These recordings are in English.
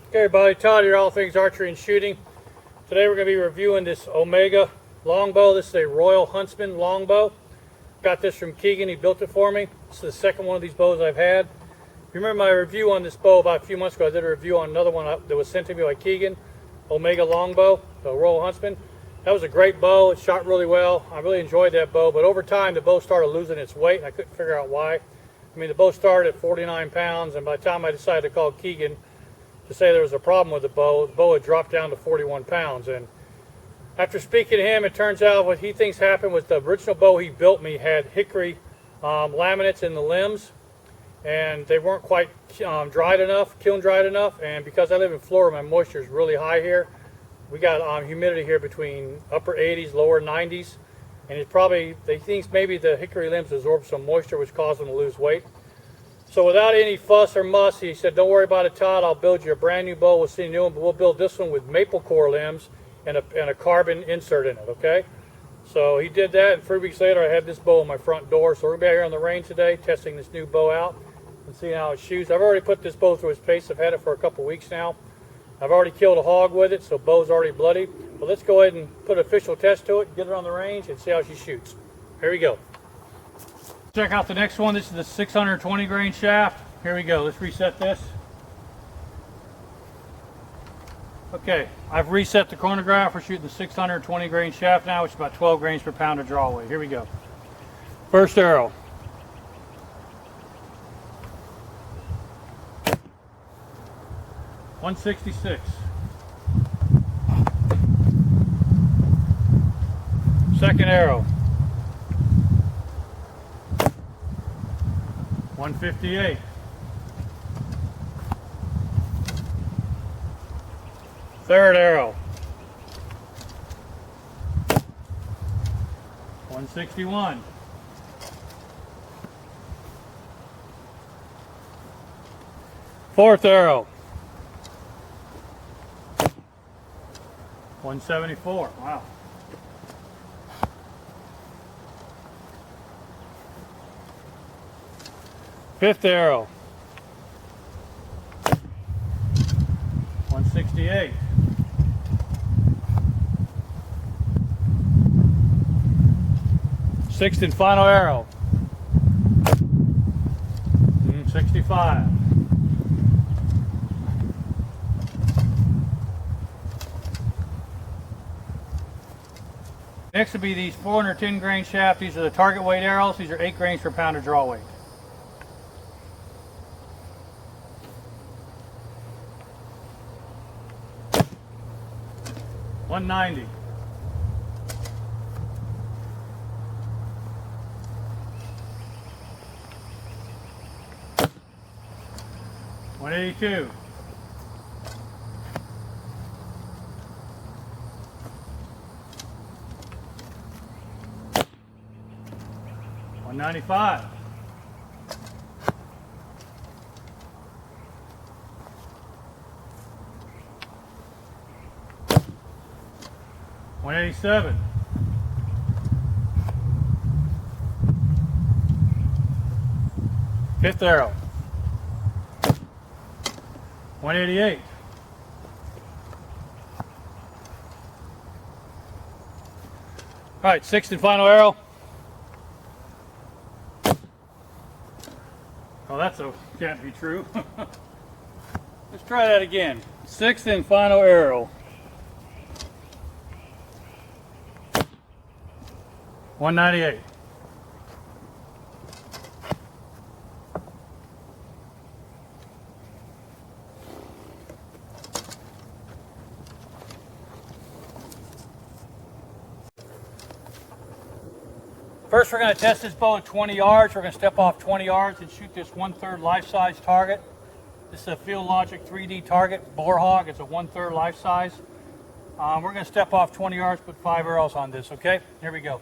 Okay everybody, Todd here, all things archery and shooting. Today we're going to be reviewing this Omega longbow. This is a Royal Huntsman longbow. Got this from Kegan, he built it for me. This is the second one of these bows I've had. If you remember my review on this bow about a few months ago, I did a review on another one that was sent to me by Kegan, Omega longbow, the Royal Huntsman. That was a great bow, it shot really well. I really enjoyed that bow, but over time the bow started losing its weight and I couldn't figure out why. I mean, the bow started at 49 pounds and by the time I decided to call Kegan to say there was a problem with the bow had dropped down to 41 pounds. And after speaking to him, it turns out what he thinks happened was the original bow he built me had hickory laminates in the limbs, and they weren't quite kiln dried enough. And because I live in Florida, my moisture is really high here. We got humidity here between upper 80s, lower 90s, and they think maybe the hickory limbs absorb some moisture, which caused them to lose weight. So without any fuss or muss, he said, "Don't worry about it, Todd. I'll build you a brand new bow. We'll see a new one, but we'll build this one with maple core limbs and a carbon insert in it, okay?" So he did that, and 3 weeks later, I had this bow on my front door. So we're going to be out here on the range today, testing this new bow out and seeing how it shoots. I've already put this bow through its pace. I've had it for a couple weeks now. I've already killed a hog with it, so bow's already bloody. But let's go ahead and put an official test to it, get it on the range, and see how she shoots. Here we go. Check out the next one. This is the 620 grain shaft. Here we go. Let's reset this. Okay, I've reset the chronograph. We're shooting the 620 grain shaft now, which is about 12 grains per pound of draw weight. Here we go. First arrow. .166. Second arrow. 158. Third arrow. 161. Fourth arrow. 174. Wow. Fifth arrow. 168. Sixth and final arrow. 65. Next will be these 410 grain shaft. These are the target weight arrows. These are 8 grains per pound of draw weight. .190. .182. .195. .187. Fifth arrow. 188. All right, sixth and final arrow. Oh, can't be true. Let's try that again. Sixth and final arrow. 198. First, we're going to test this bow at 20 yards. We're going to step off 20 yards and shoot this 1/3 life-size target. This is a Field Logic 3D target, boar hog. It's a 1/3 life-size. We're going to step off 20 yards, put 5 arrows on this, okay? Here we go.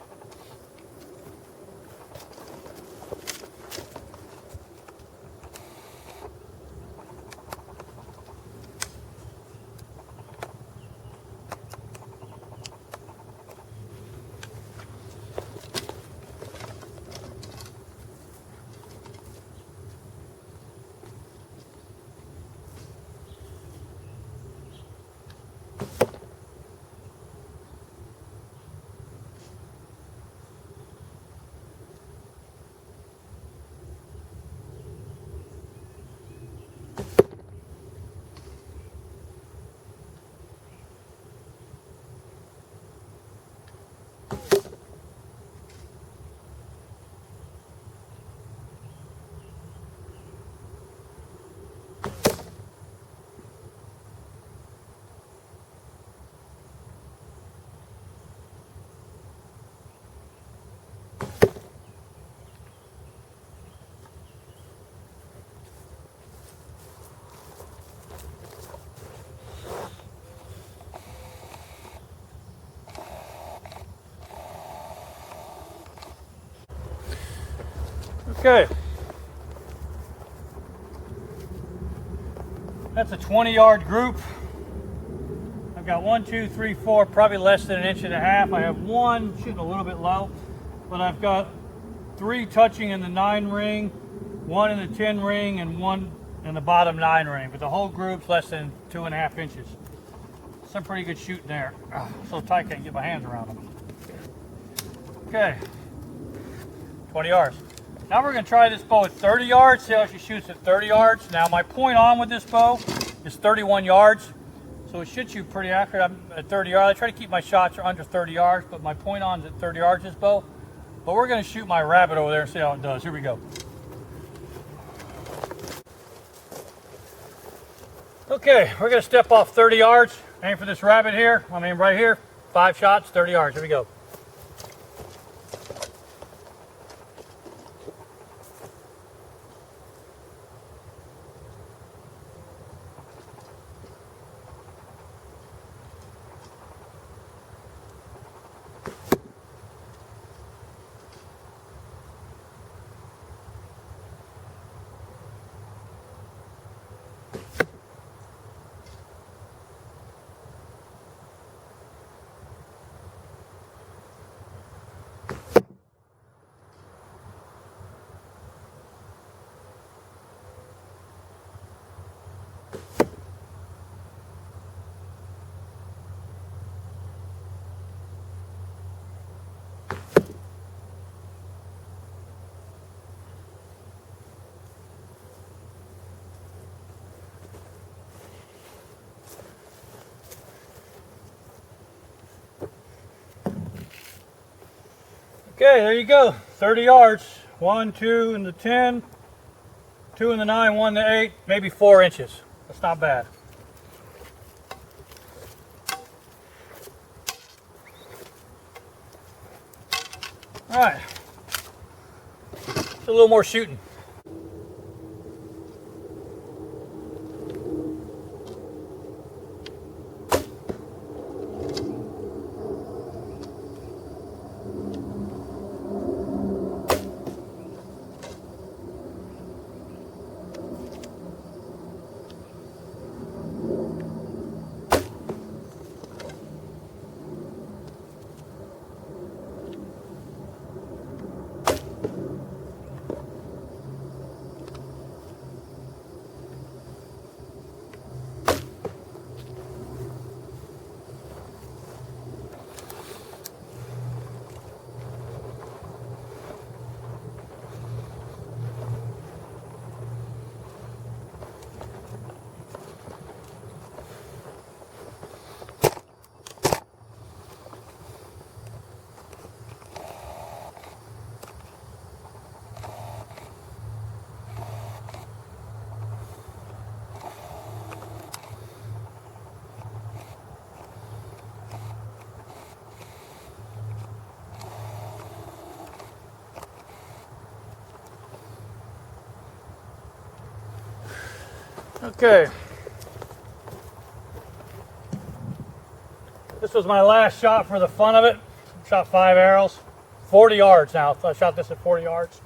Okay. That's a 20-yard group. I've got 1, 2, 3, 4, probably less than 1.5 inches. I have one shooting a little bit low, but I've got 3 touching in the 9 ring, 1 in the 10 ring, and 1 in the bottom 9 ring. But the whole group's less than 2.5 inches. Some pretty good shooting there. So tight I can't get my hands around them. Okay, 20 yards. Now we're going to try this bow at 30 yards, see how she shoots at 30 yards. Now my point on with this bow is 31 yards, so it should shoot pretty accurate. I'm at 30 yards. I try to keep my shots under 30 yards, but my point on is at 30 yards this bow. But we're going to shoot my rabbit over there and see how it does. Here we go. Okay, we're going to step off 30 yards, aim for this rabbit here. I mean right here, 5 shots, 30 yards. Here we go. Okay, there you go. 30 yards. 1, 2 in the 10, 2 in the 9, 1 in the 8, maybe 4 inches. That's not bad. All right. Just a little more shooting. Okay. This was my last shot for the fun of it. Shot 5 arrows. 40 yards now. So I shot this at 40 yards.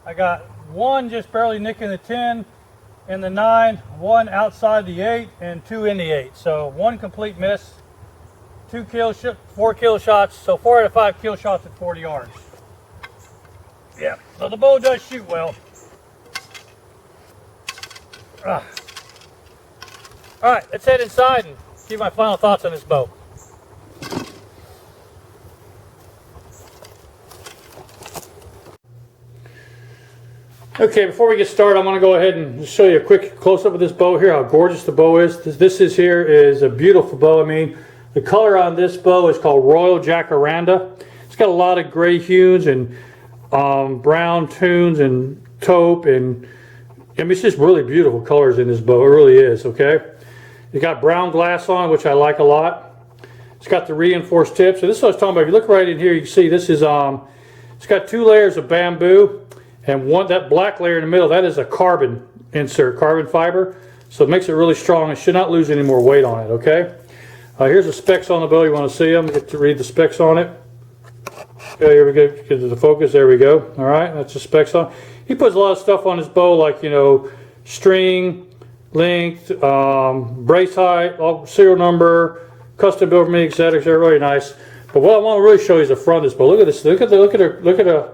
I got 1 just barely nicking the 10 in the 9, 1 outside the 8, and 2 in the 8. So 1 complete miss. 4 kill shots. So 4 out of 5 kill shots at 40 yards. Yeah. So the bow does shoot well. All right, let's head inside and give my final thoughts on this bow. Okay, before we get started, I want to go ahead and just show you a quick close-up of this bow here, how gorgeous the bow is. This is a beautiful bow. I mean, the color on this bow is called Royal Jacaranda. It's got a lot of gray hues and brown tones and taupe, and I mean, it's just really beautiful colors in this bow. It really is, okay? It's got brown glass on it, which I like a lot. It's got the reinforced tips. So this is what I was talking about. If you look right in here, you can see this is it's got 2 layers of bamboo, and that black layer in the middle, that is a carbon insert, carbon fiber. So it makes it really strong. It should not lose any more weight on it, okay? Here's the specs on the bow. You want to see them? Get to read the specs on it. Okay, here we go. Get to the focus. There we go. All right, that's the specs on. He puts a lot of stuff on his bow, like, you know, string, length, brace height, serial number, custom built for me, etc. They're really nice. But what I want to really show you is the front of this bow. Look at this. Look at the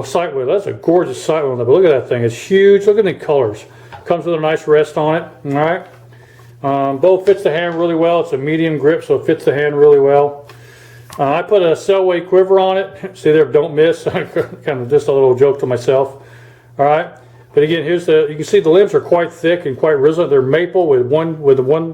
sight width. That's a gorgeous sight width. But look at that thing. It's huge. Look at the colors. Comes with a nice rest on it. All right. Bow fits the hand really well. It's a medium grip, so it fits the hand really well. I put a Selway quiver on it. See there, don't miss. kind of just a little joke to myself. All right. But again, here's you can see the limbs are quite thick and quite resonant. They're maple with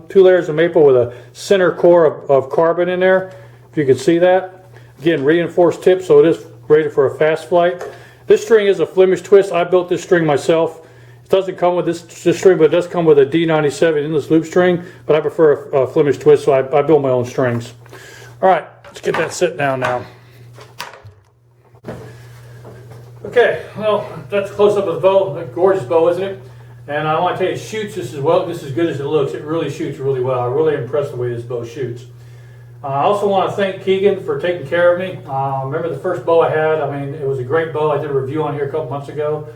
two layers of maple with a center core of carbon in there. If you can see that. Again, reinforced tip, so it is rated for a fast flight. This string is a Flemish twist. I built this string myself. It doesn't come with this string, but it does come with a D97 endless loop string. But I prefer a Flemish twist, so I build my own strings. All right, let's get that sit down now. Okay, well, that's a close-up of the bow. A gorgeous bow, isn't it? And I want to tell you, it shoots just as well, just as good as it looks. It really shoots really well. I'm really impressed with the way this bow shoots. I also want to thank Kegan for taking care of me. Remember the first bow I had? I mean, it was a great bow. I did a review on here a couple months ago.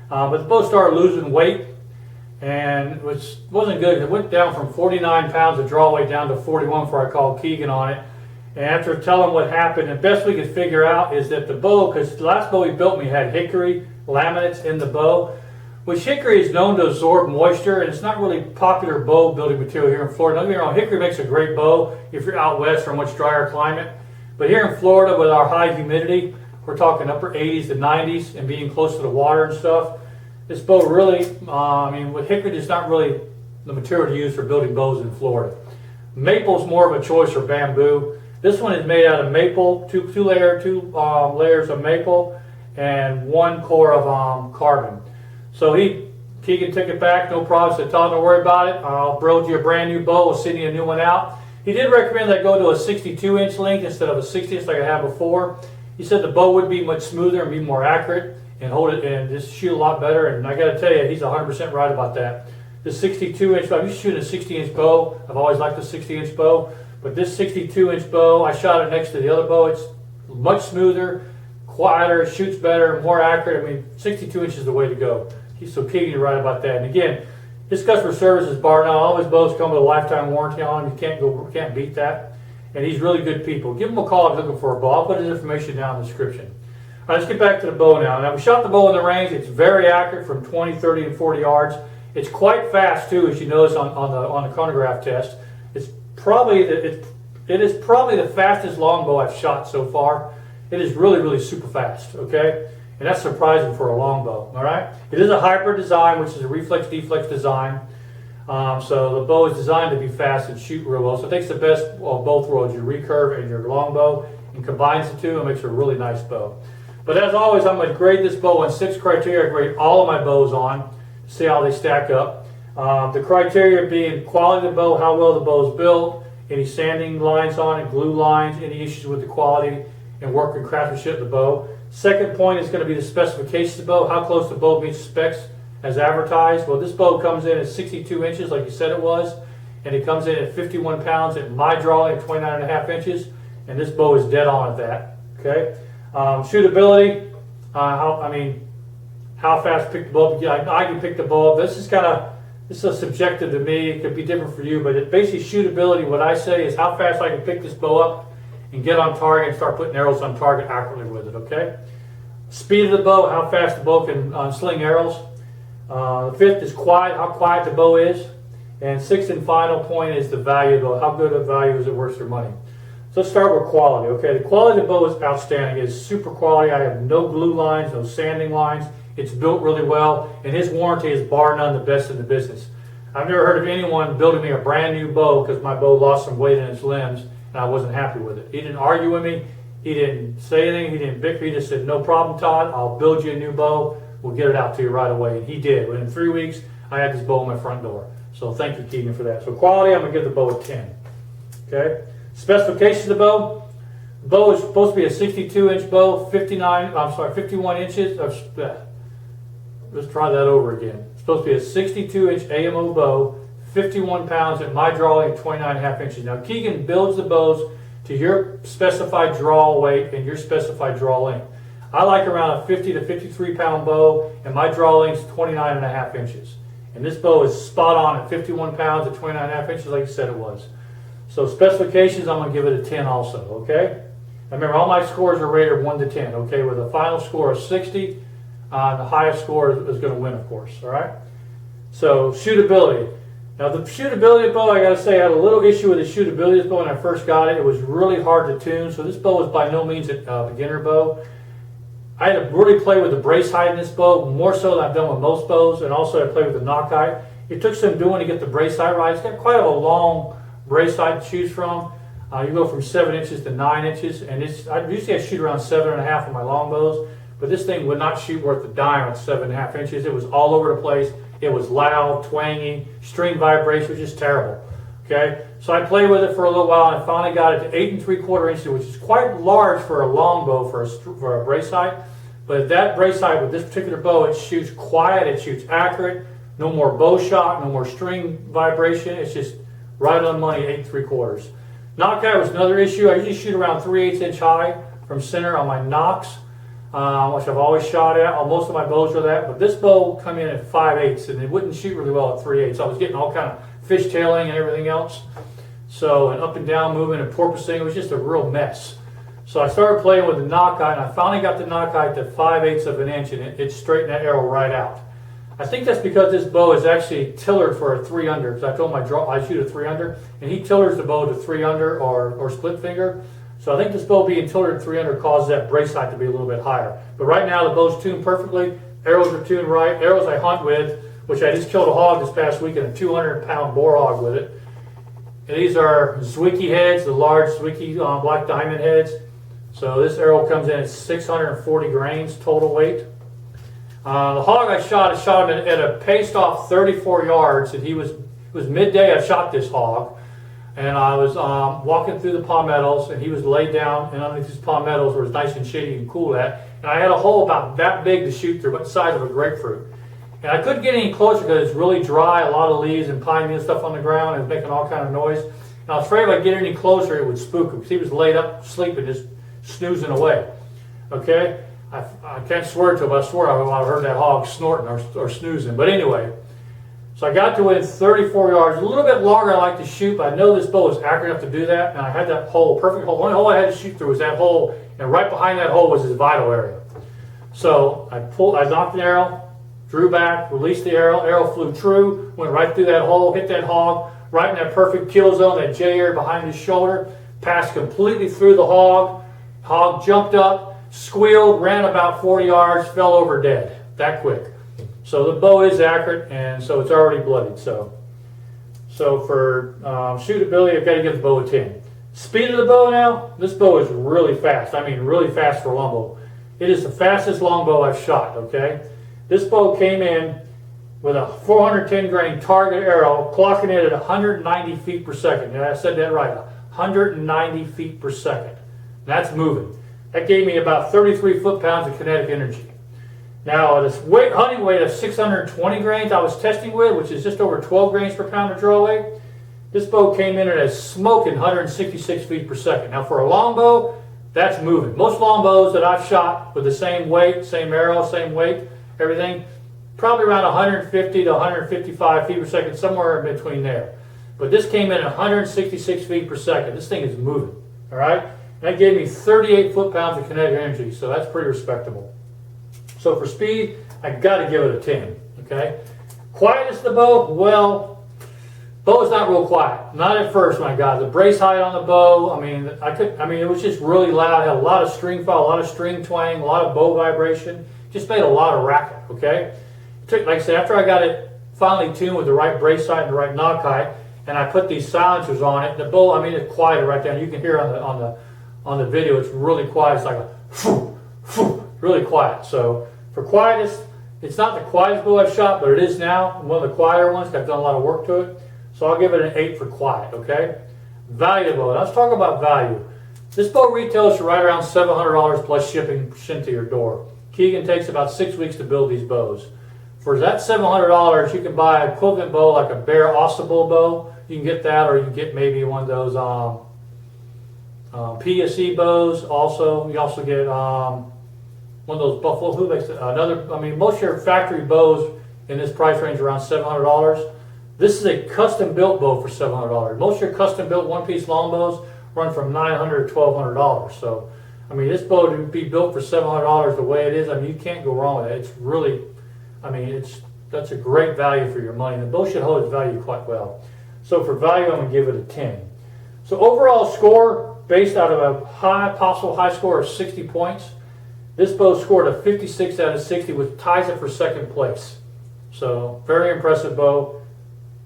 But the bow started losing weight, and it wasn't good. It went down from 49 pounds of draw weight down to 41 before I called Kegan on it. And after telling what happened, the best we could figure out is that the bow, because the last bow he built me had hickory laminates in the bow, which hickory is known to absorb moisture, and it's not really popular bow building material here in Florida. Don't get me wrong, hickory makes a great bow if you're out west for a much drier climate. But here in Florida with our high humidity, we're talking upper 80s to 90s and being close to the water and stuff, this bow really, with hickory is not really the material to use for building bows in Florida. Maple's more of a choice, or bamboo. This one is made out of maple, two layers of maple and one core of carbon. So Kegan took it back, no problem. Said, Todd, don't worry about it. I'll build you a brand new bow. We'll send you a new one out. He did recommend that I go to a 62-inch length instead of a 60-inch like I had before. He said the bow would be much smoother and be more accurate and hold it and just shoot a lot better. And I got to tell you, he's 100% right about that. The 62-inch bow, I used to shoot a 60-inch bow. I've always liked the 60-inch bow. But this 62-inch bow, I shot it next to the other bow. It's much smoother, quieter, shoots better, more accurate. I mean, 62 inches is the way to go. So Kegan, you're right about that. And again, his customer service is bar none. All his bows come with a lifetime warranty on them. You can't beat that. And he's really good people. Give him a call if you're looking for a bow. I'll put his information down in the description. All right, let's get back to the bow now. Now, we shot the bow in the range. It's very accurate from 20, 30, and 40 yards. It's quite fast, too, as you notice on the chronograph test. It is probably the fastest longbow I've shot so far. It is really, really super fast, okay? And that's surprising for a longbow, all right? It is a hybrid design, which is a reflex-deflex design. So the bow is designed to be fast and shoot real well. So it takes the best of both worlds, your recurve and your longbow, and combines the two and makes a really nice bow. But as always, I'm going to grade this bow on 6 criteria. I grade all of my bows on to see how they stack up. The criteria being quality of the bow, how well the bow is built, any sanding lines on it, glue lines, any issues with the quality and work and craftsmanship of the bow. Second point is going to be the specifications of the bow, how close the bow meets specs as advertised. Well, this bow comes in at 62 inches like you said it was, and it comes in at 51 pounds at my drawing at 29.5 inches, and this bow is dead on at that. Okay. Shootability, how fast pick the bow up. I can pick the bow up. This is subjective to me. It could be different for you, but it basically shootability, what I say is how fast I can pick this bow up and get on target and start putting arrows on target accurately with it, okay? Speed of the bow, how fast the bow can sling arrows. The fifth is quiet, how quiet the bow is. And sixth and final point is the value of the bow. How good a value is it worth your money? So let's start with quality, okay? The quality of the bow is outstanding. It's super quality. I have no glue lines, no sanding lines. It's built really well, and his warranty is bar none the best in the business. I've never heard of anyone building me a brand new bow because my bow lost some weight in its limbs and I wasn't happy with it. He didn't argue with me. He didn't say anything. He didn't bicker. He just said, no problem, Todd. I'll build you a new bow. We'll get it out to you right away. And he did. Within 3 weeks, I had this bow on my front door. So thank you, Kegan, for that. So quality, I'm going to give the bow a 10. Okay? Specifications of the bow. The bow is supposed to be a 62-inch bow, 51 inches. Let's try that over again. It's supposed to be a 62-inch AMO bow, 51 pounds at my drawing, 29.5 inches. Now, Kegan builds the bows to your specified draw weight and your specified draw length. I like around a 50 to 53 pound bow, and my draw length is 29.5 inches. And this bow is spot on at 51 pounds at 29.5 inches, like you said it was. So specifications, I'm going to give it a 10 also, okay? And remember, all my scores are rated 1 to 10, okay? With a final score of 60, the highest score is going to win, of course, all right? So, shootability. Now, the shootability bow, I got to say, I had a little issue with the shootability of this bow when I first got it. It was really hard to tune, so this bow is by no means a beginner bow. I had to really play with the brace height in this bow, more so than I've done with most bows, and also I played with the knock height. It took some doing to get the brace height right. It's got quite a long brace height to choose from. You go from 7 inches to 9 inches, and usually I shoot around 7.5 on my longbows, but this thing would not shoot worth a dime at 7.5 inches. It was all over the place. It was loud, twangy, string vibration was just terrible. Okay, so I played with it for a little while, and I finally got it to 8 3/4 inches, which is quite large for a longbow for a brace height. But at that brace height with this particular bow, it shoots quiet, it shoots accurate, no more bow shock, no more string vibration. It's just right on money, 8 3/4. Knock height was another issue. I usually shoot around 3/8 inch high from center on my knocks, which I've always shot at. Most of my bows are that, but this bow come in at 5/8, and it wouldn't shoot really well at 3/8. So I was getting all kind of fishtailing and everything else. So, and up and down moving and porpoising, it was just a real mess. So I started playing with the knock height, and I finally got the knock height to 5/8 of an inch, and it straightened that arrow right out. I think that's because this bow is actually tillered for a 3 under, because I told him I shoot a 3 under, and he tillers the bow to 3 under or split finger. So I think this bow being tillered 3 under causes that brace height to be a little bit higher. But right now the bow's tuned perfectly, arrows are tuned right, arrows I hunt with, which I just killed a hog this past week, and a 200-pound boar hog with it. And these are Zwicky heads, the large Zwicky black diamond heads. So this arrow comes in at 640 grains total weight. The hog I shot him at a paced off 34 yards, and it was midday I shot this hog, and I was walking through the palmettos, and he was laid down, and underneath these palmettos where it's nice and shady and cool at, and I had a hole about that big to shoot through, about the size of a grapefruit. And I couldn't get any closer because it's really dry, a lot of leaves and pine needle stuff on the ground, and it was making all kind of noise. And I was afraid if I get any closer it would spook him, because he was laid up sleeping, just snoozing away. Okay? I can't swear to it, but I swore I heard that hog snorting or snoozing. But anyway, so I got to within 34 yards. A little bit longer I like to shoot, but I know this bow is accurate enough to do that. And I had that hole, perfect hole. The only hole I had to shoot through was that hole, and right behind that hole was his vital area. So I knocked the arrow, drew back, released the arrow flew true, went right through that hole, hit that hog, right in that perfect kill zone, that J area behind his shoulder, passed completely through the hog. Hog jumped up, squealed, ran about 40 yards, fell over dead. That quick. So the bow is accurate, and so it's already bloodied. So for shootability, I've got to give the bow a 10. Speed of the bow now, this bow is really fast. I mean, really fast for a longbow. It is the fastest longbow I've shot, okay? This bow came in with a 410 grain target arrow, clocking it at 190 feet per second. Yeah, I said that right, 190 feet per second. That's moving. That gave me about 33 foot-pounds of kinetic energy. Now, this hunting weight of 620 grains I was testing with, which is just over 12 grains per pound of draw weight, this bow came in at a smoking 166 feet per second. Now, for a longbow, that's moving. Most longbows that I've shot with the same weight, same arrow, same weight, everything, probably around 150 to 155 feet per second, somewhere in between there. But this came in at 166 feet per second. This thing is moving, all right? That gave me 38 foot-pounds of kinetic energy, so that's pretty respectable. So for speed, I got to give it a 10. Okay. Quietness of the bow, well, bow is not real quiet. Not at first when I got it. The brace height on the bow, I mean, it was just really loud. It had a lot of string fall, a lot of string twang, a lot of bow vibration. Just made a lot of racket. Okay. It took, like I said, after I got it finally tuned with the right brace height and the right knock height, and I put these silencers on it, the bow, I mean, it's quieted right down. You can hear on the video, it's really quiet. It's like a phoo, phoo, really quiet. So for quietness, it's not the quietest bow I've shot, but it is now. One of the quieter ones. I've done a lot of work to it. So I'll give it an 8 for quiet, okay? Value of the bow. Let's talk about value. This bow retails for right around $700 plus shipping sent to your door. Kegan takes about 6 weeks to build these bows. For that $700, you can buy an equivalent bow like a Bear Ossable bow. You can get that, or you can get maybe one of those PSE bows also. You also get one of those Buffalo. Who makes another? I mean, most of your factory bows in this price range are around $700. This is a custom built bow for $700. Most of your custom built one-piece longbows run from $900 to $1,200. So, I mean, this bow to be built for $700 the way it is, I mean, you can't go wrong with it. It's really, I mean, that's a great value for your money. The bow should hold its value quite well. So for value, I'm going to give it a 10. So overall score, based out of a possible high score of 60 points, this bow scored a 56 out of 60, which ties it for second place. So very impressive bow,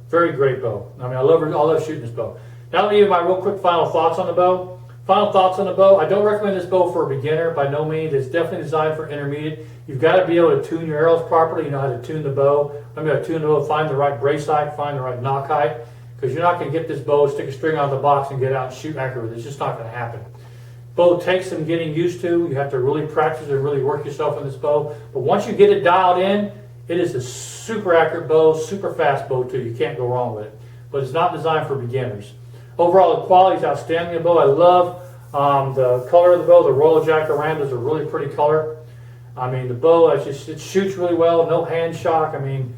very great bow. I mean, I love shooting this bow. Now let me give you my real quick final thoughts on the bow. Final thoughts on the bow. I don't recommend this bow for a beginner by no means. It's definitely designed for intermediate. You've got to be able to tune your arrows properly. You know how to tune the bow. I'm going to tune the bow, find the right brace height, find the right knock height, because you're not going to get this bow, stick a string out of the box and get out and shoot accurately. It's just not going to happen. Bow takes some getting used to. You have to really practice and really work yourself on this bow. But once you get it dialed in, it is a super accurate bow, super fast bow too. You can't go wrong with it. But it's not designed for beginners. Overall, the quality is outstanding. The bow, I love the color of the bow. The Royal Jacaranda is a really pretty color. I mean, the bow, it shoots really well. No hand shock. I mean,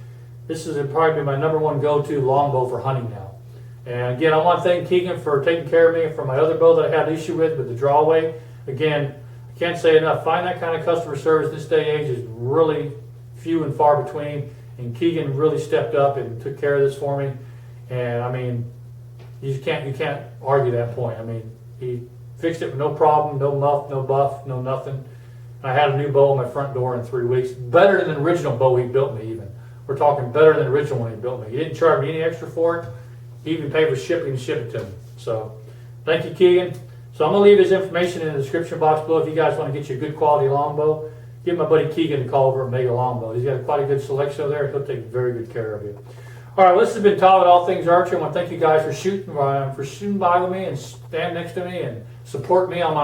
this is probably my #1 go-to longbow for hunting now. And again, I want to thank Kegan for taking care of me and for my other bow that I had an issue with the draw weight. Again, I can't say enough. Find that kind of customer service this day and age is really few and far between. And Kegan really stepped up and took care of this for me. And I mean, you can't argue that point. I mean, he fixed it with no problem, no muff, no buff, no nothing. I had a new bow on my front door in 3 weeks. Better than the original bow he built me even. We're talking better than the original one he built me. He didn't charge me any extra for it. He even paid for shipping and shipped it to me. So, thank you, Kegan. So I'm going to leave his information in the description box below if you guys want to get you a good quality longbow. Give my buddy Kegan a call over at Omega Longbow. He's got quite a good selection over there. He'll take very good care of you. All right, well, this has been Todd with All Things Archery. I want to thank you guys for shooting by with me and stand next to me and support me on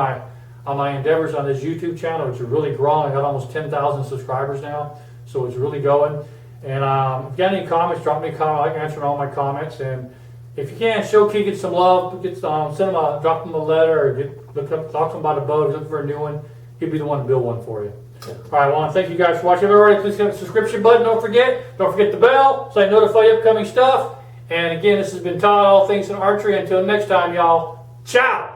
my endeavors on this YouTube channel, which is really growing. I got almost 10,000 subscribers now, so it's really going. And if you got any comments, drop me a comment. I like answering all my comments. And if you can, show Kegan some love. Drop him a letter, or talk to him about a bow. If you're looking for a new one, he'll be the one to build one for you. All right, I want to thank you guys for watching. Everybody, please hit the subscription button. Don't forget the bell so I notify you upcoming stuff. And again, this has been Todd, All Things in Archery. Until next time, y'all. Ciao.